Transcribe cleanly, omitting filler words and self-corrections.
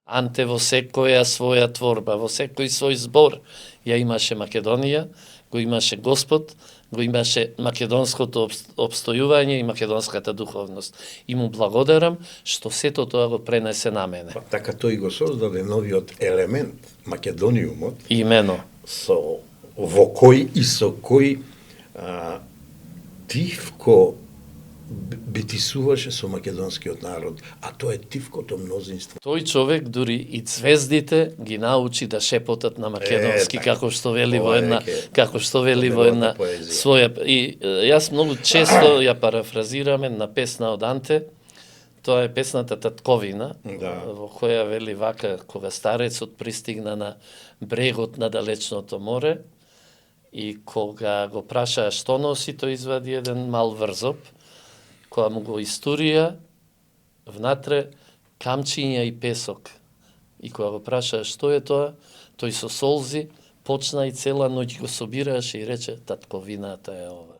Анте во секоја своја творба, во секој свој збор ја имаше Македонија, го имаше Господ, го имаше македонското обстојување и македонската духовност. И му благодарам што сето тоа го пренесе на мене. Така тој го создаде новиот елемент, Македониумот, Имено. Во кој и со кој Тивко битисуваше со македонскиот народ, а тоа е тивкото мнозинство. Тој човек дури и звездите ги научи да шепотат на македонски, како што вели во една своја, и јас многу често ја парафразирам една песна од Анте. Тоа е песната Татковина, во која вели вака: кога старецот пристигна на брегот на далечното море и кога го прашаа што носи, тој извади еден мал врзоп, која му го истурија внатре камчиња и песок. И кога го прашаа што е тоа, тој со солзи почна и цела ноќ го собираше и рече: татковината е ова.